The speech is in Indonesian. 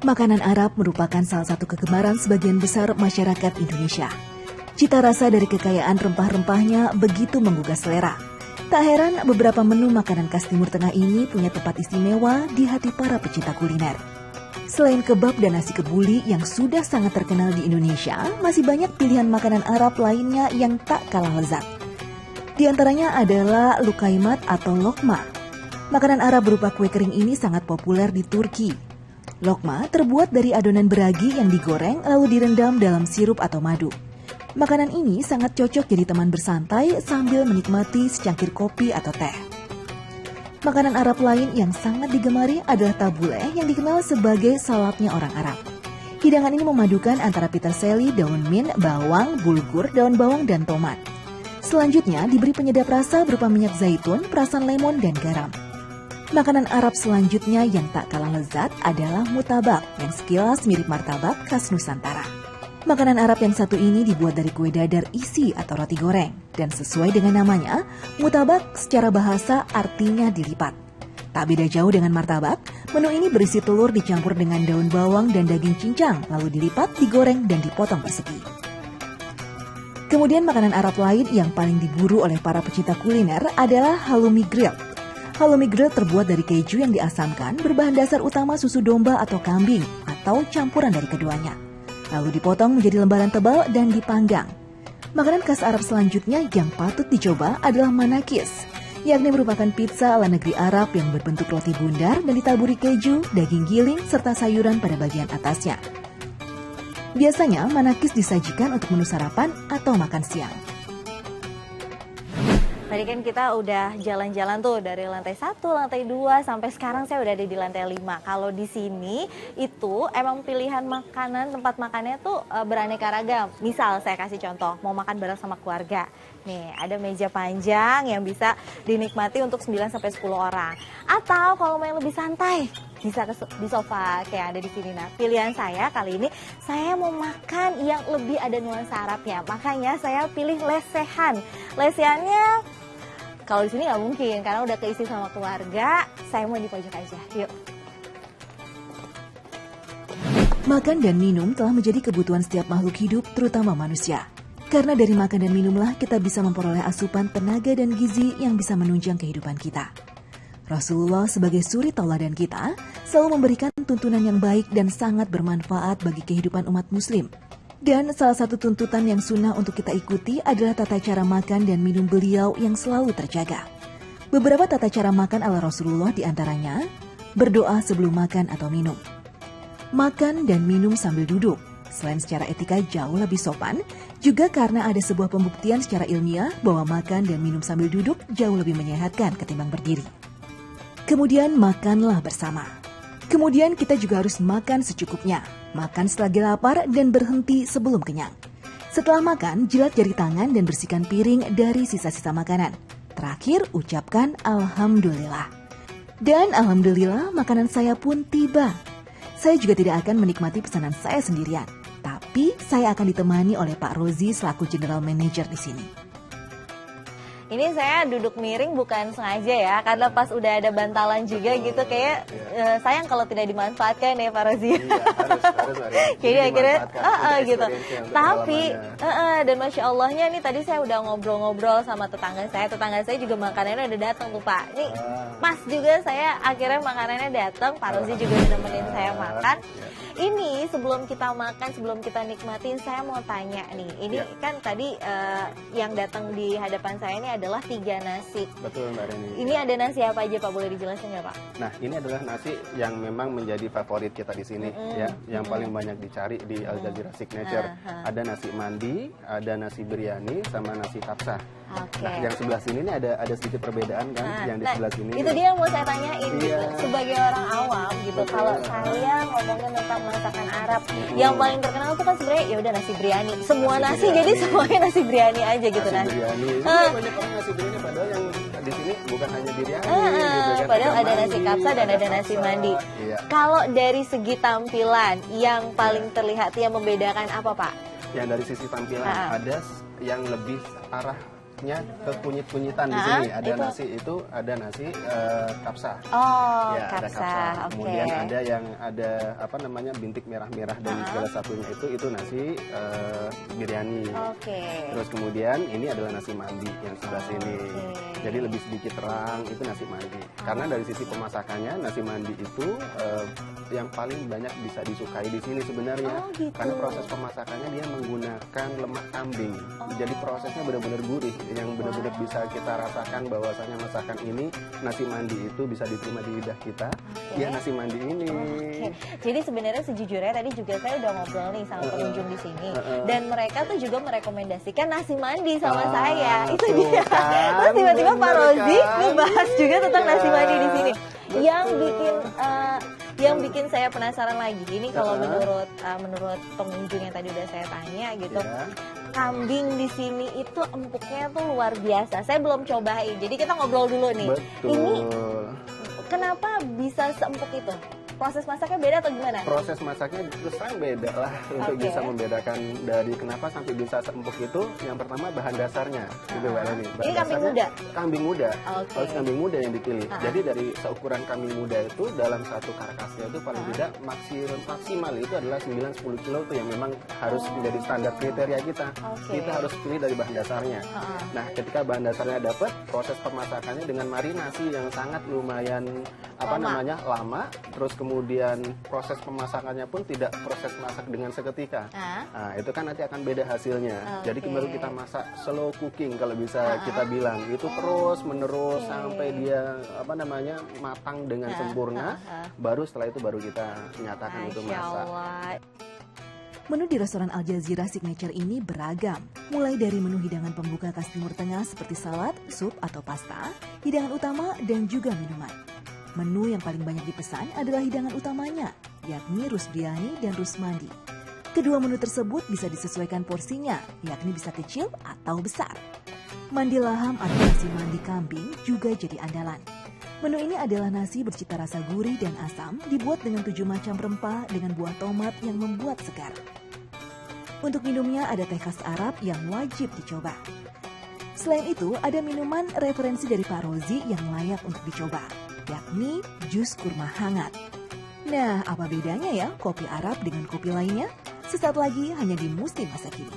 Makanan Arab merupakan salah satu kegemaran sebagian besar masyarakat Indonesia. Cita rasa dari kekayaan rempah-rempahnya begitu menggugah selera. Tak heran beberapa menu makanan khas Timur Tengah ini punya tempat istimewa di hati para pecinta kuliner. Selain kebab dan nasi kebuli yang sudah sangat terkenal di Indonesia, masih banyak pilihan makanan Arab lainnya yang tak kalah lezat. Di antaranya adalah lukaimat atau lokma. Makanan Arab berupa kue kering ini sangat populer di Turki. Lokma terbuat dari adonan beragi yang digoreng lalu direndam dalam sirup atau madu. Makanan ini sangat cocok jadi teman bersantai sambil menikmati secangkir kopi atau teh. Makanan Arab lain yang sangat digemari adalah tabbouleh yang dikenal sebagai saladnya orang Arab. Hidangan ini memadukan antara peterseli, daun mint, bawang, bulgur, daun bawang, dan tomat. Selanjutnya diberi penyedap rasa berupa minyak zaitun, perasan lemon, dan garam. Makanan Arab selanjutnya yang tak kalah lezat adalah mutabak yang sekilas mirip martabak khas Nusantara. Makanan Arab yang satu ini dibuat dari kue dadar isi atau roti goreng. Dan sesuai dengan namanya, mutabak secara bahasa artinya dilipat. Tak beda jauh dengan martabak, menu ini berisi telur dicampur dengan daun bawang dan daging cincang, lalu dilipat, digoreng, dan dipotong persegi. Kemudian makanan Arab lain yang paling diburu oleh para pecinta kuliner adalah halloumi grill. Halloumi grill terbuat dari keju yang diasamkan berbahan dasar utama susu domba atau kambing atau campuran dari keduanya. Lalu dipotong menjadi lembaran tebal dan dipanggang. Makanan khas Arab selanjutnya yang patut dicoba adalah manakis, yakni merupakan pizza ala negeri Arab yang berbentuk roti bundar dan ditaburi keju, daging giling, serta sayuran pada bagian atasnya. Biasanya manakis disajikan untuk menu sarapan atau makan siang. Tadi kan kita udah jalan-jalan tuh dari lantai 1, lantai 2, sampai sekarang saya udah ada di lantai 5. Kalau di sini itu emang pilihan makanan, tempat makannya tuh beraneka ragam. Misal saya kasih contoh, mau makan bareng sama keluarga. Nih, ada meja panjang yang bisa dinikmati untuk 9-10 orang. Atau kalau mau yang lebih santai, bisa di sofa kayak ada di sini. Nah, pilihan saya kali ini, saya mau makan yang lebih ada nuansa Arabnya. Makanya saya pilih lesehan. Lesehannya kalau di sini nggak mungkin, karena udah keisi sama keluarga, saya mau di pojok aja. Yuk. Makan dan minum telah menjadi kebutuhan setiap makhluk hidup, terutama manusia. Karena dari makan dan minumlah kita bisa memperoleh asupan tenaga dan gizi yang bisa menunjang kehidupan kita. Rasulullah sebagai suri tauladan kita selalu memberikan tuntunan yang baik dan sangat bermanfaat bagi kehidupan umat muslim. Dan salah satu tuntutan yang sunnah untuk kita ikuti adalah tata cara makan dan minum beliau yang selalu terjaga. Beberapa tata cara makan ala Rasulullah diantaranya berdoa sebelum makan atau minum. Makan dan minum sambil duduk. Selain secara etika jauh lebih sopan, juga karena ada sebuah pembuktian secara ilmiah bahwa makan dan minum sambil duduk jauh lebih menyehatkan ketimbang berdiri. Kemudian makanlah bersama. Kemudian kita juga harus makan secukupnya. Makan selagi lapar dan berhenti sebelum kenyang. Setelah makan, jilat jari tangan dan bersihkan piring dari sisa-sisa makanan. Terakhir, ucapkan Alhamdulillah. Dan Alhamdulillah, makanan saya pun tiba. Saya juga tidak akan menikmati pesanan saya sendirian. Tapi, saya akan ditemani oleh Pak Rozi selaku General Manager di sini. Ini saya duduk miring bukan sengaja ya, karena pas udah ada bantalan juga gitu, kayak sayang kalau tidak dimanfaatkan ya Pak Rozi. Iya, harus Jadi akhirnya, gitu. Tapi, dan Masya Allahnya nih tadi saya udah ngobrol-ngobrol sama tetangga saya juga makanannya udah datang tuh Pak. Nih, Mas juga saya akhirnya makanannya datang, Pak Rozi juga udah nemenin saya makan. Ini sebelum kita makan, sebelum kita nikmatin, saya mau tanya nih. Ini kan tadi yang datang di hadapan saya ini adalah 3 nasi. Betul Mbak Reni. Ini ada nasi apa aja Pak? Boleh dijelasin nggak Pak? Nah, ini adalah nasi yang memang menjadi favorit kita di sini ya, yang paling banyak dicari di Al Jazeera Signature. Ada nasi mandi, ada nasi biryani, sama nasi kapsa. Oke. Nah, yang sebelah sini ini ada sedikit perbedaan kan, yang di sebelah sini. Itu dia yang mau saya tanyain gitu. Sebagai orang awam gitu, kalau saya ngomongin tentang masakan Arab, yang paling terkenal itu kan sebenarnya ya udah nasi biryani. Semua nasi jadi semuanya nasi biryani aja gitu nasi biryani. Banyak orang nasi biryani padahal yang di sini bukan hanya biryani. Gitu kan. Padahal ada nasi kapsa dan ada nasi mandi. Iya. Kalau dari segi tampilan yang paling terlihat yang membedakan apa Pak? Yang dari sisi tampilan ada yang lebih arah masaknya ke kunyit-kunyitan di sini. Ada nasi kapsa. Oh, Ya, ada kapsa. kapsa. Oke. Kemudian ada yang ada apa namanya bintik merah-merah dan segala satunya itu nasi biryani. Oke. Terus kemudian ini adalah nasi mandi yang sebelah sini. Oke. Jadi lebih sedikit terang itu nasi mandi. Karena dari sisi pemasakannya nasi mandi itu yang paling banyak bisa disukai di sini sebenarnya. Oh, gitu. Karena proses pemasakannya dia menggunakan lemak kambing. Jadi prosesnya benar-benar gurih yang benar-benar bisa kita rasakan bahwasanya masakan ini nasi mandi itu bisa diterima di lidah kita. Ya nasi mandi ini. Oke. Jadi sebenarnya sejujurnya tadi juga saya udah ngobrol nih sama pengunjung di sini dan mereka tuh juga merekomendasikan nasi mandi sama saya. Itu tuh dia. kan, Terus tiba-tiba Pak bener Rozi kan? ngebahas juga tentang nasi mandi di sini. Betul. Yang bikin saya penasaran lagi ini kalau menurut pengunjung yang tadi udah saya tanya gitu. Ya. Kambing di sini itu empuknya tuh luar biasa. Saya belum cobain. Jadi kita ngobrol dulu nih. Betul. Ini kenapa bisa seempuk itu? Proses masaknya beda atau gimana? Proses masaknya terus terang beda lah untuk Oke. bisa membedakan dari kenapa sampai bisa seempuk itu. Yang pertama bahan dasarnya, gitu Mbak Leni. Bahan Ini kambing dasarnya muda? Kambing muda. Oke. Harus kambing muda yang dipilih. Ah. Jadi dari seukuran kambing muda itu dalam satu karkasnya itu paling tidak maksimal itu adalah 9-10 kilo itu yang memang harus menjadi standar kriteria kita. Oke. Kita harus pilih dari bahan dasarnya. Nah, ketika bahan dasarnya dapat, proses pemasakannya dengan marinasi yang sangat lumayan lama, terus kemudian proses pemasakannya pun tidak proses masak dengan seketika. Nah, itu kan nanti akan beda hasilnya. Oke. Jadi baru kita masak slow cooking kalau bisa kita bilang. Itu terus menerus sampai dia matang dengan sempurna. Baru setelah itu baru kita nyatakan itu Masya masak. Allah. Menu di restoran Al Jazeera Signature ini beragam, mulai dari menu hidangan pembuka khas Timur Tengah seperti salad, sup atau pasta, hidangan utama, dan juga minuman. Menu yang paling banyak dipesan adalah hidangan utamanya, yakni rus biryani dan rus mandi. Kedua menu tersebut bisa disesuaikan porsinya, yakni bisa kecil atau besar. Mandi laham atau nasi mandi kambing juga jadi andalan. Menu ini adalah nasi bercita rasa gurih dan asam, dibuat dengan 7 macam rempah dengan buah tomat yang membuat segar. Untuk minumnya ada teh khas Arab yang wajib dicoba. Selain itu, ada minuman referensi dari Pak Rozi yang layak untuk dicoba, yakni jus kurma hangat. Nah, apa bedanya ya kopi Arab dengan kopi lainnya? Sesaat lagi hanya di Musim Masa Kini.